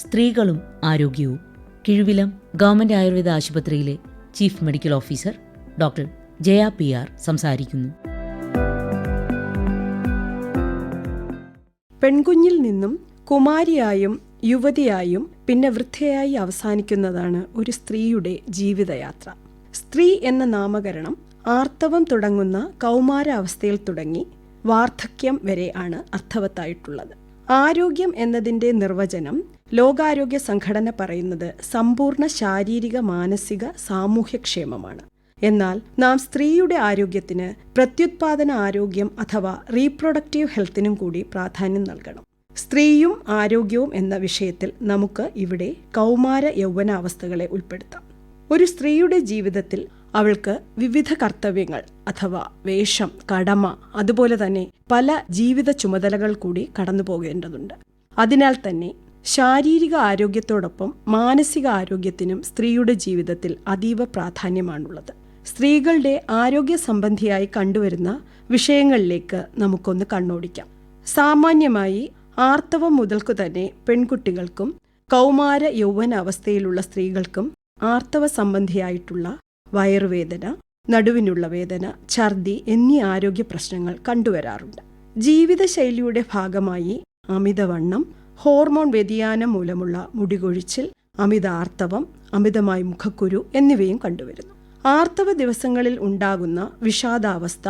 സ്ത്രീകളും ആരോഗ്യവും കിഴുവിലം ഗവൺമെന്റ് ആയുർവേദ ആശുപത്രിയിലെ chief medical officer doctor Jaya PR സംസാരിക്കുന്നു. പെൺകുഞ്ഞിൽ നിന്നും കുമാരിയായും യുവതിയായും പിന്നെ വൃദ്ധയായി അവസാനിക്കുന്നതാണ് ഒരു സ്ത്രീയുടെ ജീവിതയാത്ര. സ്ത്രീ എന്ന നാമകരണം ആർത്തവം തുടങ്ങുന്ന കൗമാരാവസ്ഥയിൽ തുടങ്ങി വാർദ്ധക്യം വരെ ആണ് അർത്ഥവത്തായിട്ടുള്ളത്. ആരോഗ്യം എന്നതിൻ്റെ നിർവചനം ലോകാരോഗ്യ സംഘടന പറയുന്നത് സമ്പൂർണ്ണ ശാരീരിക, മാനസിക, സാമൂഹ്യക്ഷേമമാണ്. എന്നാൽ നാം സ്ത്രീയുടെ ആരോഗ്യത്തിന് പ്രത്യുത്പാദന ആരോഗ്യം അഥവാ റീപ്രൊഡക്റ്റീവ് ഹെൽത്തിനും കൂടി പ്രാധാന്യം നൽകണം. സ്ത്രീയും ആരോഗ്യവും എന്ന വിഷയത്തിൽ നമുക്ക് ഇവിടെ കൗമാര യൗവനാവസ്ഥകളെ ഉൾപ്പെടുത്താം. ഒരു സ്ത്രീയുടെ ജീവിതത്തിൽ അവൾക്ക് വിവിധ കർത്തവ്യങ്ങൾ അഥവാ വേഷം, കടമ, അതുപോലെ തന്നെ പല ജീവിത ചുമതലകൾ കൂടി കടന്നു പോകേണ്ടതുണ്ട്. അതിനാൽ തന്നെ ശാരീരിക ആരോഗ്യത്തോടൊപ്പം മാനസിക ആരോഗ്യത്തിനും സ്ത്രീയുടെ ജീവിതത്തിൽ അതീവ പ്രാധാന്യമാണുള്ളത്. സ്ത്രീകളുടെ ആരോഗ്യ സംബന്ധിയായി കണ്ടുവരുന്ന വിഷയങ്ങളിലേക്ക് നമുക്കൊന്ന് കണ്ണോടിക്കാം. സാമാന്യമായി ആർത്തവം മുതൽക്കു തന്നെ പെൺകുട്ടികൾക്കും കൗമാര യൗവന അവസ്ഥയിലുള്ള സ്ത്രീകൾക്കും ആർത്തവ സംബന്ധിയായിട്ടുള്ള വയറുവേദന, നടുവിനുള്ള വേദന, ഛർദി എന്നീ ആരോഗ്യ പ്രശ്നങ്ങൾ കണ്ടുവരാറുണ്ട്. ജീവിതശൈലിയുടെ ഭാഗമായി അമിതവണ്ണം, ഹോർമോൺ വ്യതിയാനം മൂലമുള്ള മുടികൊഴിച്ചിൽ, അമിത ആർത്തവം, അമിതമായി മുഖക്കുരു എന്നിവയും കണ്ടുവരുന്നു. ആർത്തവ ദിവസങ്ങളിൽ ഉണ്ടാകുന്ന വിഷാദാവസ്ഥ,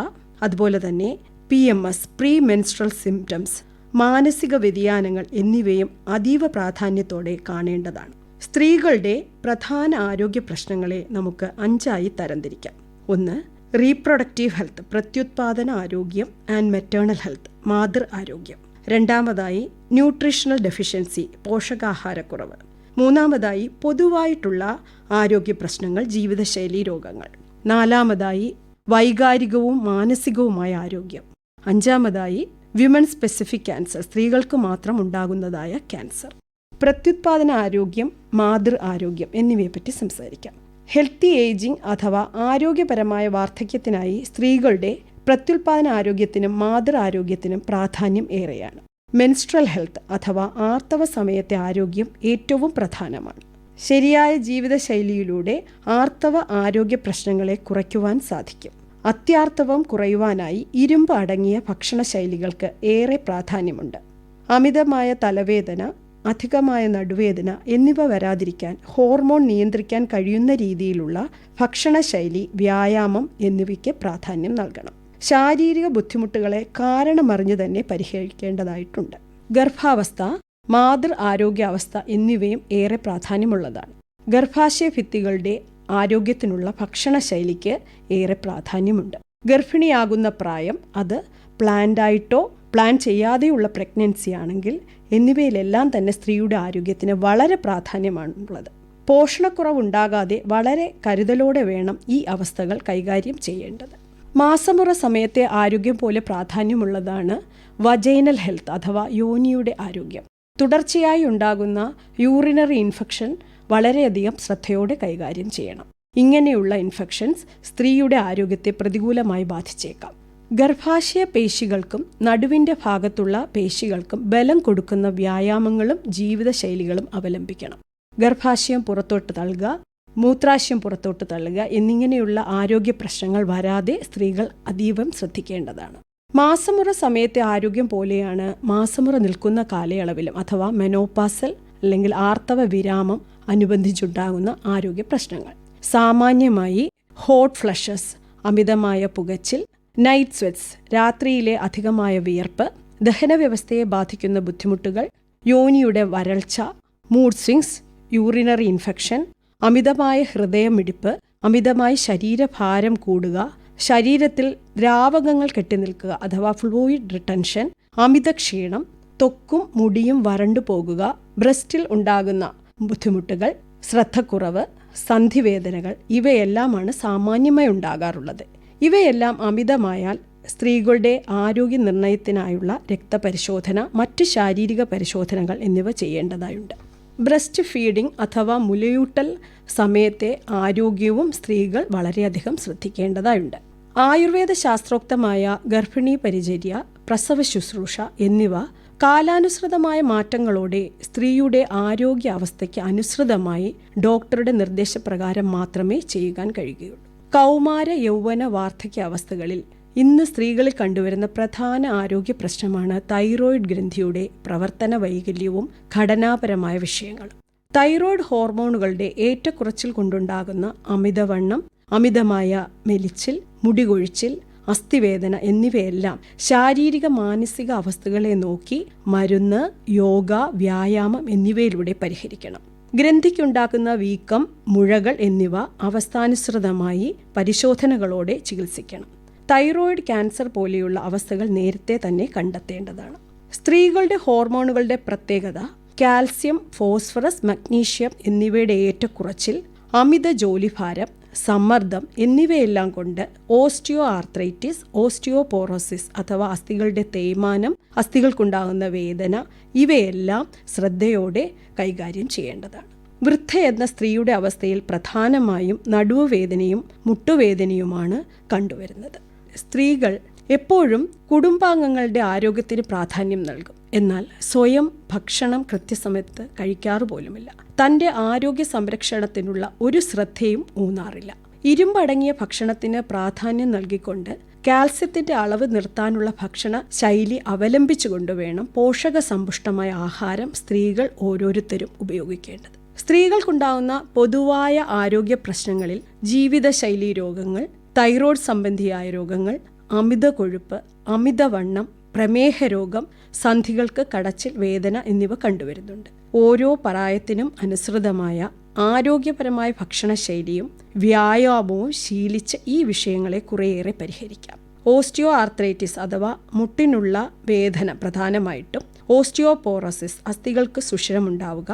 അതുപോലെ തന്നെ PMS, പ്രീ മെൻസ്ട്രൽ സിംറ്റംസ്, മാനസിക വ്യതിയാനങ്ങൾ എന്നിവയും അതീവ പ്രാധാന്യത്തോടെ കാണേണ്ടതാണ്. സ്ത്രീകളുടെ പ്രധാന ആരോഗ്യ പ്രശ്നങ്ങളെ നമുക്ക് 5ആയി തരംതിരിക്കാം. 1. റീപ്രൊഡക്റ്റീവ് ഹെൽത്ത്, പ്രത്യുത്പാദന ആരോഗ്യം ആൻഡ് മെറ്റേണൽ ഹെൽത്ത്, മാതൃ ആരോഗ്യം. 2. ന്യൂട്രീഷണൽ ഡെഫിഷ്യൻസി, പോഷകാഹാരക്കുറവ്. 3. പൊതുവായിട്ടുള്ള ആരോഗ്യ പ്രശ്നങ്ങൾ, ജീവിതശൈലി രോഗങ്ങൾ. 4. വൈകാരികവും മാനസികവുമായ ആരോഗ്യം. 5. വിമൻ സ്പെസിഫിക് ക്യാൻസർ, സ്ത്രീകൾക്ക് മാത്രം ഉണ്ടാകുന്നതായ ക്യാൻസർ. പ്രത്യുത്പാദന ആരോഗ്യം, മാതൃ ആരോഗ്യം എന്നിവയെപ്പറ്റി സംസാരിക്കാം. ഹെൽത്തി ഏജിംഗ് അഥവാ ആരോഗ്യപരമായ വാർദ്ധക്യത്തിനായി സ്ത്രീകളുടെ പ്രത്യുത്പാദന ആരോഗ്യത്തിനും മാതൃ ആരോഗ്യത്തിനും പ്രാധാന്യം ഏറെയാണ്. മെൻസ്ട്രൽ ഹെൽത്ത് അഥവാ ആർത്തവ സമയത്തെ ആരോഗ്യം ഏറ്റവും പ്രധാനമാണ്. ശരിയായ ജീവിതശൈലിയിലൂടെ ആർത്തവ ആരോഗ്യ പ്രശ്നങ്ങളെ കുറയ്ക്കുവാൻ സാധിക്കും. അത്യാർത്തവം കുറയുവാനായി ഇരുമ്പ് അടങ്ങിയ ഭക്ഷണശൈലികൾക്ക് ഏറെ പ്രാധാന്യമുണ്ട്. അമിതമായ തലവേദന, അധികമായ നടുവേദന എന്നിവ വരാതിരിക്കാൻ ഹോർമോൺ നിയന്ത്രിക്കാൻ കഴിയുന്ന രീതിയിലുള്ള ഭക്ഷണശൈലി, വ്യായാമം എന്നിവയ്ക്ക് പ്രാധാന്യം നൽകണം. ശാരീരിക ബുദ്ധിമുട്ടുകളെ കാരണമറിഞ്ഞു തന്നെ പരിഹരിക്കേണ്ടതായിട്ടുണ്ട്. ഗർഭാവസ്ഥ, മാതൃ ആരോഗ്യാവസ്ഥ എന്നിവയും ഏറെ പ്രാധാന്യമുള്ളതാണ്. ഗർഭാശയ ഭിത്തികളുടെ ആരോഗ്യത്തിനുള്ള ഭക്ഷണശൈലിക്ക് ഏറെ പ്രാധാന്യമുണ്ട്. ഗർഭിണിയാകുന്ന പ്രായം, അത് പ്ലാൻഡായിട്ടോ പ്ലാൻ ചെയ്യാതെയുള്ള പ്രഗ്നൻസി ആണെങ്കിൽ എന്നിവയിലെല്ലാം തന്നെ സ്ത്രീയുടെ ആരോഗ്യത്തിന് വളരെ പ്രാധാന്യമാണുള്ളത്. പോഷണക്കുറവുണ്ടാകാതെ വളരെ കരുതലോടെ വേണം ഈ അവസ്ഥകൾ കൈകാര്യം ചെയ്യേണ്ടത്. മാസമുറ സമയത്തെ ആരോഗ്യം പോലെ പ്രാധാന്യമുള്ളതാണ് വജൈനൽ ഹെൽത്ത് അഥവാ യോനിയുടെ ആരോഗ്യം. തുടർച്ചയായി ഉണ്ടാകുന്ന യൂറിനറി ഇൻഫെക്ഷൻ വളരെയധികം ശ്രദ്ധയോടെ കൈകാര്യം ചെയ്യണം. ഇങ്ങനെയുള്ള ഇൻഫെക്ഷൻസ് സ്ത്രീയുടെ ആരോഗ്യത്തെ പ്രതികൂലമായി ബാധിച്ചേക്കാം. ഗർഭാശയ പേശികൾക്കും നടുവിൻ്റെ ഭാഗത്തുള്ള പേശികൾക്കും ബലം കൊടുക്കുന്ന വ്യായാമങ്ങളും ജീവിതശൈലികളും അവലംബിക്കണം. ഗർഭാശയം പുറത്തോട്ട് തള്ളുക, മൂത്രാശയം പുറത്തോട്ട് തള്ളുക എന്നിങ്ങനെയുള്ള ആരോഗ്യ പ്രശ്നങ്ങൾ വരാതെ സ്ത്രീകൾ അതീവം ശ്രദ്ധിക്കേണ്ടതാണ്. മാസമുറ സമയത്തെ ആരോഗ്യം പോലെയാണ് മാസമുറ നിൽക്കുന്ന കാലയളവിലും അഥവാ മെനോപാസൽ അല്ലെങ്കിൽ ആർത്തവ വിരാമം അനുബന്ധിച്ചുണ്ടാകുന്ന ആരോഗ്യ പ്രശ്നങ്ങൾ. സാമാന്യമായി ഹോട്ട് ഫ്ലഷസ്, അമിതമായ പുകച്ചിൽ, നൈറ്റ് സ്വെറ്റ്സ്, രാത്രിയിലെ അധികമായ വിയർപ്പ്, ദഹനവ്യവസ്ഥയെ ബാധിക്കുന്ന ബുദ്ധിമുട്ടുകൾ, യോനിയുടെ വരൾച്ച, മൂഡ് സ്വിങ്സ്, യൂറിനറി ഇൻഫെക്ഷൻ, അമിതമായ ഹൃദയമിടിപ്പ്, അമിതമായി ശരീരഭാരം കൂടുക, ശരീരത്തിൽ ദ്രാവകങ്ങൾ കെട്ടിനിൽക്കുക അഥവാ ഫ്ലൂയിഡ് റിട്ടൻഷൻ, അമിത ക്ഷീണം, ത്വക്കും മുടിയും വരണ്ടു പോകുക, ബ്രസ്റ്റിൽ ഉണ്ടാകുന്ന ബുദ്ധിമുട്ടുകൾ, ശ്രദ്ധക്കുറവ്, സന്ധിവേദനകൾ ഇവയെല്ലാമാണ് സാമാന്യമായി ഉണ്ടാകാറുള്ളത്. ഇവയെല്ലാം അമിതമായാൽ സ്ത്രീകളുടെ ആരോഗ്യ നിർണയത്തിനായുള്ള രക്തപരിശോധന, മറ്റ് ശാരീരിക പരിശോധനകൾ എന്നിവ ചെയ്യേണ്ടതായുണ്ട്. ബ്രസ്റ്റ് ഫീഡിംഗ് അഥവാ മുലയൂട്ടൽ സമയത്തെ ആരോഗ്യവും സ്ത്രീകൾ വളരെയധികം ശ്രദ്ധിക്കേണ്ടതായുണ്ട്. ആയുർവേദ ശാസ്ത്രോക്തമായ ഗർഭിണി പരിചര്യ, പ്രസവ ശുശ്രൂഷ എന്നിവ കാലാനുസൃതമായ മാറ്റങ്ങളോടെ സ്ത്രീയുടെ ആരോഗ്യ അവസ്ഥയ്ക്ക് അനുസൃതമായി ഡോക്ടറുടെ നിർദ്ദേശപ്രകാരം മാത്രമേ ചെയ്യുവാൻ കഴിയുകയുള്ളൂ. കൗമാര യൗവന വാർദ്ധക്യ അവസ്ഥകളിൽ ഇന്ന് സ്ത്രീകളിൽ കണ്ടുവരുന്ന പ്രധാന ആരോഗ്യ പ്രശ്നമാണ് തൈറോയിഡ് ഗ്രന്ഥിയുടെ പ്രവർത്തന വൈകല്യവും ഘടനാപരമായ വിഷയങ്ങളും. തൈറോയിഡ് ഹോർമോണുകളുടെ ഏറ്റക്കുറച്ചിൽ കൊണ്ടുണ്ടാകുന്ന അമിതവണ്ണം, അമിതമായ മെലിച്ചിൽ, മുടികൊഴിച്ചിൽ, അസ്ഥിവേദന എന്നിവയെല്ലാം ശാരീരിക മാനസിക അവസ്ഥകളെ നോക്കി മരുന്ന്, യോഗ, വ്യായാമം എന്നിവയിലൂടെ പരിഹരിക്കണം. ഗ്രന്ഥിക്കുണ്ടാക്കുന്ന വീക്കം, മുഴകൾ എന്നിവ അവസ്ഥാനുസൃതമായി പരിശോധനകളോടെ ചികിത്സിക്കണം. തൈറോയിഡ് ക്യാൻസർ പോലെയുള്ള അവസ്ഥകൾ നേരത്തെ തന്നെ കണ്ടെത്തേണ്ടതാണ്. സ്ത്രീകളുടെ ഹോർമോണുകളുടെ പ്രത്യേകത കാൽസ്യം, ഫോസ്ഫറസ്, മഗ്നീഷ്യം എന്നിവയുടെ ഏറ്റക്കുറച്ചിൽ, അമിത ജോലിഭാരം, സമ്മർദ്ദം എന്നിവയെല്ലാം കൊണ്ട് ഓസ്റ്റിയോ ആർത്രൈറ്റിസ്, ഓസ്റ്റിയോപോറോസിസ് അഥവാ അസ്ഥികളുടെ തേയ്മാനം, അസ്ഥികൾക്കുണ്ടാകുന്ന വേദന ഇവയെല്ലാം ശ്രദ്ധയോടെ കൈകാര്യം ചെയ്യേണ്ടതാണ്. വൃദ്ധ എന്ന സ്ത്രീയുടെ അവസ്ഥയിൽ പ്രധാനമായും നടുവുവേദനയും മുട്ടുവേദനയുമാണ് കണ്ടുവരുന്നത്. സ്ത്രീകൾ എപ്പോഴും കുടുംബാംഗങ്ങളുടെ ആരോഗ്യത്തിന് പ്രാധാന്യം നൽകും. എന്നാൽ സ്വയം ഭക്ഷണം കൃത്യസമയത്ത് കഴിക്കാറ് പോലുമില്ല. തൻ്റെ ആരോഗ്യ സംരക്ഷണത്തിനുള്ള ഒരു ശ്രദ്ധയും ഊന്നാറില്ല. ഇരുമ്പടങ്ങിയ ഭക്ഷണത്തിന് പ്രാധാന്യം നൽകിക്കൊണ്ട് കാൽസ്യത്തിന്റെ അളവ് നിർത്താനുള്ള ഭക്ഷണ ശൈലി അവലംബിച്ചുകൊണ്ട് വേണം പോഷകസമ്പുഷ്ടമായ ആഹാരം സ്ത്രീകൾ ഓരോരുത്തരും ഉപയോഗിക്കേണ്ടത്. സ്ത്രീകൾക്കുണ്ടാകുന്ന പൊതുവായ ആരോഗ്യ പ്രശ്നങ്ങളിൽ ജീവിതശൈലീ രോഗങ്ങൾ, തൈറോയ്ഡ് സംബന്ധിയായ രോഗങ്ങൾ, അമിത കൊഴുപ്പ്, അമിതവണ്ണം, പ്രമേഹ രോഗം, സന്ധികൾക്ക് കടച്ചിൽ, വേദന എന്നിവ കണ്ടുവരുന്നുണ്ട്. ഓരോ പ്രായത്തിനും അനുസൃതമായ ആരോഗ്യപരമായ ഭക്ഷണശൈലിയും വ്യായാമവും ശീലിച്ച് ഈ വിഷയങ്ങളെ കുറേയേറെ പരിഹരിക്കാം. ഓസ്റ്റിയോ ആർത്രൈറ്റിസ് അഥവാ മുട്ടിനുള്ള വേദന പ്രധാനമായിട്ടും ഓസ്റ്റിയോപോറോസിസ് അസ്ഥികൾക്ക് സുഷിരമുണ്ടാവുക,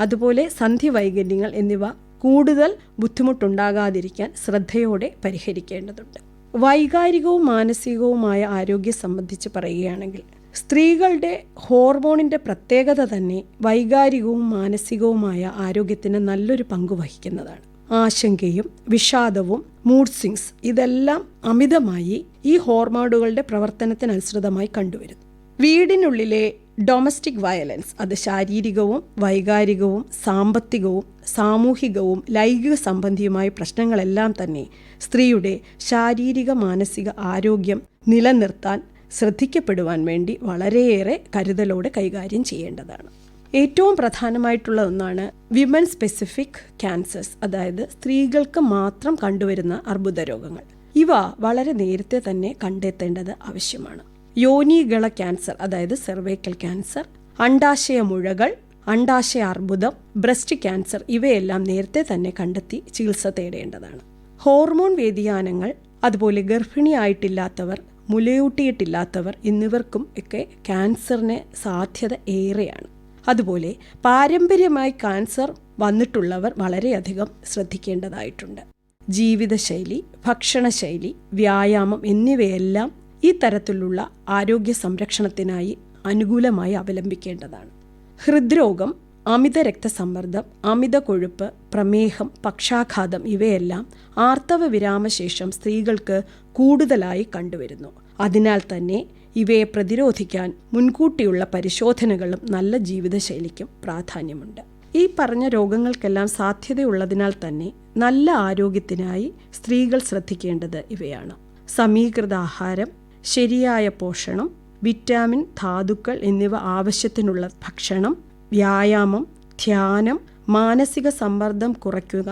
അതുപോലെ സന്ധി വൈകല്യങ്ങൾ എന്നിവ കൂടുതൽ ബുദ്ധിമുട്ടുണ്ടാകാതിരിക്കാൻ ശ്രദ്ധയോടെ പരിഹരിക്കേണ്ടതുണ്ട്. വൈകാരികവും മാനസികവുമായ ആരോഗ്യം സംബന്ധിച്ച് പറയുകയാണെങ്കിൽ സ്ത്രീകളുടെ ഹോർമോണിൻ്റെ പ്രത്യേകത തന്നെ വൈകാരികവും മാനസികവുമായ ആരോഗ്യത്തിന് നല്ലൊരു പങ്ക് വഹിക്കുന്നതാണ്. ആശങ്കയും വിഷാദവും മൂഡ് സ്വിങ്സ് ഇതെല്ലാം അമിതമായി ഈ ഹോർമോണുകളുടെ പ്രവർത്തനത്തിനനുസൃതമായി കണ്ടുവരുന്നു. വീടിനുള്ളിലെ ഡൊമസ്റ്റിക് വയലൻസ് അത് ശാരീരികവും വൈകാരികവും സാമ്പത്തികവും സാമൂഹികവും ലൈംഗിക സംബന്ധിയുമായ പ്രശ്നങ്ങളെല്ലാം തന്നെ സ്ത്രീയുടെ ശാരീരിക മാനസിക ആരോഗ്യം നിലനിർത്താൻ ശ്രദ്ധിക്കപ്പെടുവാൻ വേണ്ടി വളരെയേറെ കരുതലോടെ കൈകാര്യം ചെയ്യേണ്ടതാണ്. ഏറ്റവും പ്രധാനമായിട്ടുള്ള ഒന്നാണ് വിമൻ സ്പെസിഫിക് ക്യാൻസേഴ്സ്, അതായത് സ്ത്രീകൾക്ക് മാത്രം കണ്ടുവരുന്ന അർബുദ രോഗങ്ങൾ. ഇവ വളരെ നേരത്തെ തന്നെ കണ്ടെത്തേണ്ടത് ആവശ്യമാണ്. യോനിഗള ക്യാൻസർ അതായത് സെർവൈക്കൽ ക്യാൻസർ, അണ്ഡാശയ മുഴകൾ, അണ്ഡാശയ അർബുദം, ബ്രസ്റ്റ് ക്യാൻസർ ഇവയെല്ലാം നേരത്തെ തന്നെ കണ്ടെത്തി ചികിത്സ തേടേണ്ടതാണ്. ഹോർമോൺ വ്യതിയാനങ്ങൾ, അതുപോലെ ഗർഭിണിയായിട്ടില്ലാത്തവർ, മുലയൂട്ടിയിട്ടില്ലാത്തവർ എന്നിവർക്കും ഒക്കെ ക്യാൻസറിന് സാധ്യത ഏറെയാണ്. അതുപോലെ പാരമ്പര്യമായി ക്യാൻസർ വന്നിട്ടുള്ളവർ വളരെയധികം ശ്രദ്ധിക്കേണ്ടതായിട്ടുണ്ട്. ജീവിതശൈലി, ഭക്ഷണശൈലി, വ്യായാമം എന്നിവയെല്ലാം ഈ തരത്തിലുള്ള ആരോഗ്യ സംരക്ഷണത്തിനായി അനുകൂലമായി അവലംബിക്കേണ്ടതാണ്. ഹൃദ്രോഗം, അമിത രക്തസമ്മർദ്ദം, അമിത കൊഴുപ്പ്, പ്രമേഹം, പക്ഷാഘാതം ഇവയെല്ലാം ആർത്തവ വിരാമശേഷം സ്ത്രീകൾക്ക് കൂടുതലായി കണ്ടുവരുന്നു. അതിനാൽ തന്നെ ഇവയെ പ്രതിരോധിക്കാൻ മുൻകൂട്ടിയുള്ള പരിശോധനകളും നല്ല ജീവിതശൈലിക്കും പ്രാധാന്യമുണ്ട്. ഈ പറഞ്ഞ രോഗങ്ങൾക്കെല്ലാം സാധ്യതയുള്ളതിനാൽ തന്നെ നല്ല ആരോഗ്യത്തിനായി സ്ത്രീകൾ ശ്രദ്ധിക്കേണ്ടത് ഇവയാണ്: സമീകൃത ആഹാരം, ശരിയായ പോഷണം, വിറ്റാമിൻ, ധാതുക്കൾ എന്നിവ ആവശ്യത്തിനുള്ള ഭക്ഷണം, വ്യായാമം, ധ്യാനം, മാനസിക സമ്മർദ്ദം കുറയ്ക്കുക,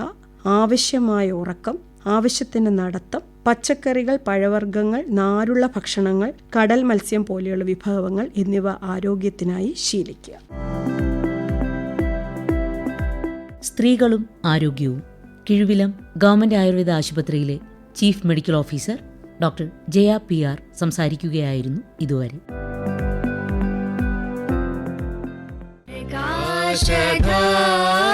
ആവശ്യമായ ഉറക്കം, ആവശ്യത്തിന് നടത്തം, പച്ചക്കറികൾ, പഴവർഗ്ഗങ്ങൾ, നാരുള്ള ഭക്ഷണങ്ങൾ, കടൽ മത്സ്യം പോലെയുള്ള വിഭവങ്ങൾ എന്നിവ ആരോഗ്യത്തിനായി ശീലിക്കുക. സ്ത്രീകളും ആരോഗ്യവും കിഴുവിലം ഗവൺമെന്റ് ആയുർവേദ ആശുപത്രിയിലെ chief medical officer doctor Jaya PR സംസാരിക്കുകയായിരുന്നു ഇതുവരെ. Shadha